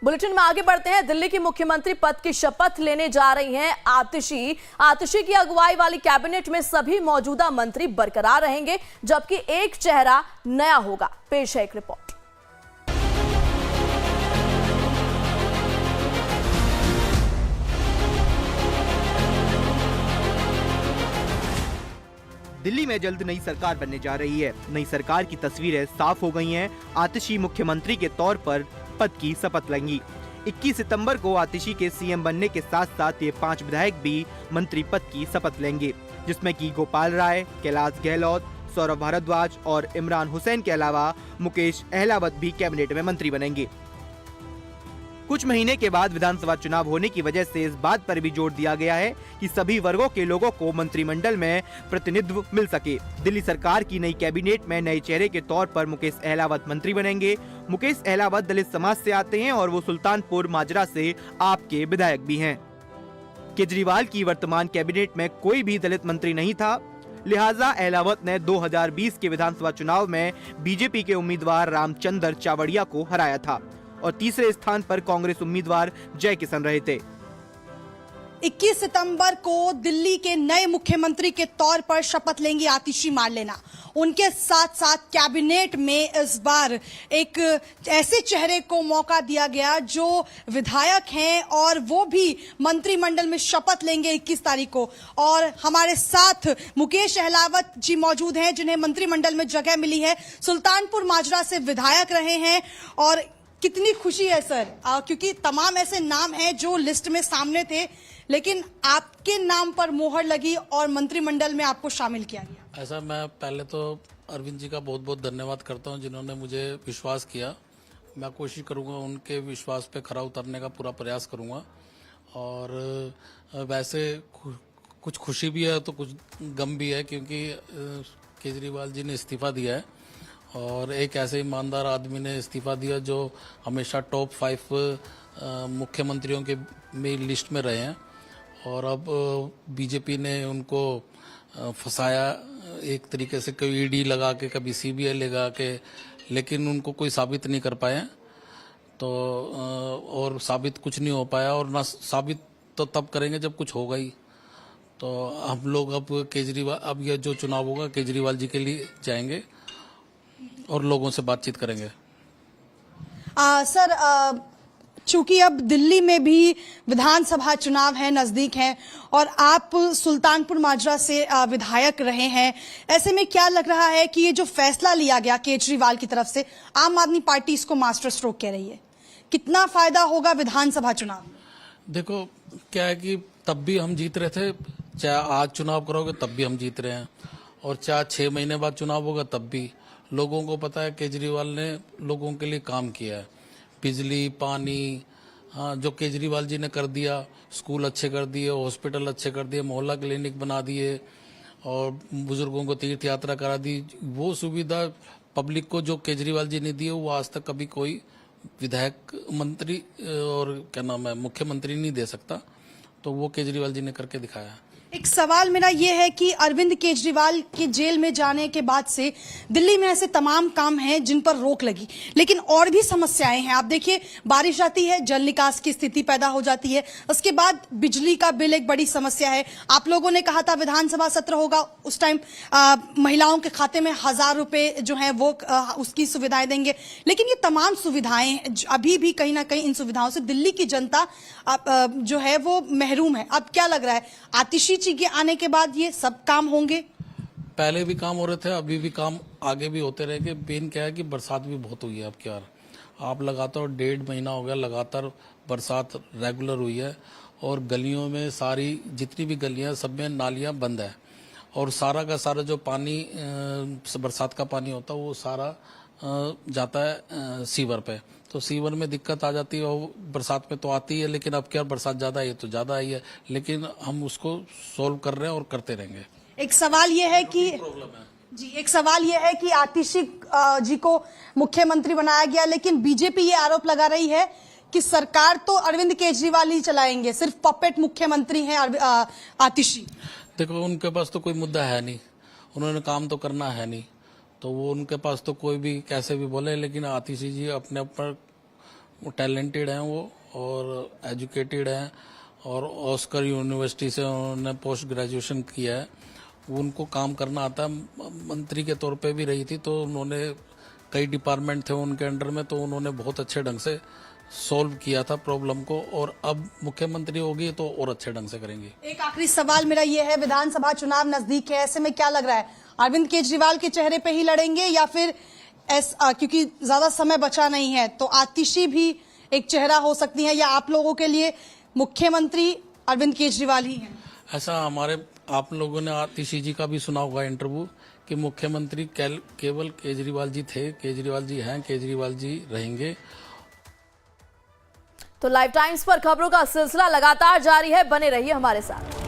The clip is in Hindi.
बुलेटिन में आगे बढ़ते हैं। दिल्ली की मुख्यमंत्री पद की शपथ लेने जा रही हैं आतिशी की अगुवाई वाली कैबिनेट में सभी मौजूदा मंत्री बरकरार रहेंगे, जबकि एक चेहरा नया होगा। पेश है एक रिपोर्ट। दिल्ली में जल्द नई सरकार बनने जा रही है। नई सरकार की तस्वीरें साफ हो गई हैं। आतिशी मुख्यमंत्री के तौर पर पद की शपथ लेंगी। 21 सितंबर को आतिशी के सीएम बनने के साथ साथ ये 5 विधायक भी मंत्री पद की शपथ लेंगे, जिसमें कि गोपाल राय, कैलाश गहलोत, सौरभ भारद्वाज और इमरान हुसैन के अलावा मुकेश अहलावत भी कैबिनेट में मंत्री बनेंगे। कुछ महीने के बाद विधानसभा चुनाव होने की वजह से इस बात पर भी जोर दिया गया है कि सभी वर्गों के लोगों को मंत्रिमंडल में प्रतिनिधित्व मिल सके। दिल्ली सरकार की नई कैबिनेट में नए चेहरे के तौर पर मुकेश अहलावत मंत्री बनेंगे। मुकेश अहलावत दलित समाज से आते हैं और वो सुल्तानपुर माजरा से आप के विधायक भी हैं। केजरीवाल की वर्तमान कैबिनेट में कोई भी दलित मंत्री नहीं था, लिहाजा अहलावत ने 2020 के विधानसभा चुनाव में बीजेपी के उम्मीदवार रामचंद्र चावड़िया को हराया था और तीसरे स्थान पर कांग्रेस उम्मीदवार जय किशन रहे थे। 21 सितंबर को दिल्ली के नए मुख्यमंत्री के तौर पर शपथ लेंगी आतिशी मारलेना। उनके साथ साथ कैबिनेट में इस बार एक ऐसे चेहरे को मौका दिया गया जो विधायक हैं और वो भी मंत्रिमंडल में शपथ लेंगे 21 तारीख को। और हमारे साथ मुकेश अहलावत जी मौजूद हैं, जिन्हें मंत्रिमंडल में जगह मिली है। सुल्तानपुर माजरा से विधायक रहे हैं और कितनी खुशी है सर, क्योंकि तमाम ऐसे नाम हैं जो लिस्ट में सामने थे, लेकिन आपके नाम पर मोहर लगी और मंत्रिमंडल में आपको शामिल किया गया। ऐसा मैं पहले तो अरविंद जी का बहुत बहुत धन्यवाद करता हूं, जिन्होंने मुझे विश्वास किया। मैं कोशिश करूंगा उनके विश्वास पे खरा उतरने का पूरा प्रयास करूंगा। और वैसे कुछ खुशी भी है तो कुछ गम भी है, क्योंकि केजरीवाल जी ने इस्तीफा दिया है और एक ऐसे ईमानदार आदमी ने इस्तीफा दिया जो हमेशा टॉप 5 मुख्यमंत्रियों के में लिस्ट में रहे हैं। और अब बीजेपी ने उनको फंसाया एक तरीके से, कभी ईडी लगा के, कभी सीबीआई लगा के, लेकिन उनको कोई साबित नहीं कर पाए। तो और साबित कुछ नहीं हो पाया, और ना साबित तो तब करेंगे जब कुछ होगा ही। तो हम लोग अब ये जो चुनाव होगा केजरीवाल जी के लिए जाएंगे और लोगों से बातचीत करेंगे। सर, चूंकि अब दिल्ली में भी विधानसभा चुनाव है, नजदीक है, और आप सुल्तानपुर माजरा से विधायक रहे हैं, ऐसे में क्या लग रहा है कि ये जो फैसला लिया गया केजरीवाल की तरफ से, आम आदमी पार्टी इसको मास्टर स्ट्रोक कह रही है, कितना फायदा होगा विधानसभा चुनाव? देखो क्या है कि तब भी हम जीत रहे थे, चाहे आज चुनाव करोगे तब भी हम जीत रहे हैं, और चाहे 6 महीने बाद चुनाव होगा तब भी। लोगों को पता है केजरीवाल ने लोगों के लिए काम किया है। बिजली, पानी, हाँ, जो केजरीवाल जी ने कर दिया, स्कूल अच्छे कर दिए, हॉस्पिटल अच्छे कर दिए, मोहल्ला क्लिनिक बना दिए और बुजुर्गों को तीर्थ यात्रा करा दी। वो सुविधा पब्लिक को जो केजरीवाल जी ने दी है, वो आज तक कभी कोई विधायक, मंत्री और क्या नाम है, मुख्यमंत्री नहीं दे सकता। तो वो केजरीवाल जी ने करके दिखाया। एक सवाल मेरा ये है कि अरविंद केजरीवाल के जेल में जाने के बाद से दिल्ली में ऐसे तमाम काम हैं जिन पर रोक लगी, लेकिन और भी समस्याएं हैं। आप देखिए, बारिश आती है, जल निकास की स्थिति पैदा हो जाती है, उसके बाद बिजली का बिल एक बड़ी समस्या है। आप लोगों ने कहा था विधानसभा सत्र होगा, उस टाइम महिलाओं के खाते में 1000 रुपए जो है वो उसकी सुविधाएं देंगे, लेकिन ये तमाम सुविधाएं अभी भी कहीं ना कहीं इन सुविधाओं से दिल्ली की जनता जो है वो महरूम है। अब क्या लग रहा है, आतिशी जी के आने के बाद ये सब काम होंगे? पहले भी काम हो रहे थे, अभी भी काम आगे भी होते रहेंगे। मेन क्या है कि बरसात भी बहुत हुई है अब क्या, आप लगातार 1.5 महीना हो गया लगातार बरसात रेगुलर हुई है, और गलियों में सारी जितनी भी गलियां सब में नालियां बंद है, और सारा का सारा जो पानी बरसात का पानी होता है वो सारा जाता है सीवर पे। तो सीवर में दिक्कत आ जाती है, और बरसात में तो आती है, लेकिन अब क्या बरसात ज्यादा आई है तो ज्यादा आई है, लेकिन हम उसको सोल्व कर रहे हैं और करते रहेंगे। एक सवाल ये है कि एक सवाल ये है कि आतिशी जी को मुख्यमंत्री बनाया गया, लेकिन बीजेपी ये आरोप लगा रही है कि सरकार तो अरविंद केजरीवाल ही चलाएंगे, सिर्फ पपेट मुख्यमंत्री हैं आतिशी। देखो, उनके पास तो कोई मुद्दा है नहीं, उन्होंने काम तो करना है नहीं, तो वो उनके पास तो कोई भी कैसे भी बोले, लेकिन आतिशी जी अपने ऊपर वो टैलेंटेड हैं वो, और एजुकेटेड हैं, और ऑस्कर यूनिवर्सिटी से उन्होंने पोस्ट ग्रेजुएशन किया है। उनको काम करना आता है। मंत्री के तौर पे भी रही थी, तो उन्होंने कई डिपार्टमेंट थे उनके अंडर में, तो उन्होंने बहुत अच्छे ढंग से सॉल्व किया था प्रॉब्लम को, और अब मुख्यमंत्री होगी तो और अच्छे ढंग से करेंगी। एक आखिरी सवाल मेरा ये है, विधानसभा चुनाव नजदीक है, ऐसे में क्या लग रहा है, अरविंद केजरीवाल के चेहरे पे ही लड़ेंगे या फिर क्योंकि ज्यादा समय बचा नहीं है तो आतिशी भी एक चेहरा हो सकती है, या आप लोगों के लिए मुख्यमंत्री अरविंद केजरीवाल ही हैं? ऐसा आप लोगों ने आतिशी जी का भी सुना होगा इंटरव्यू कि मुख्यमंत्री केवल केजरीवाल जी थे, केजरीवाल जी हैं, केजरीवाल जी रहेंगे। तो लाइव टाइम्स पर खबरों का सिलसिला लगातार जारी है, बने रहिए हमारे साथ।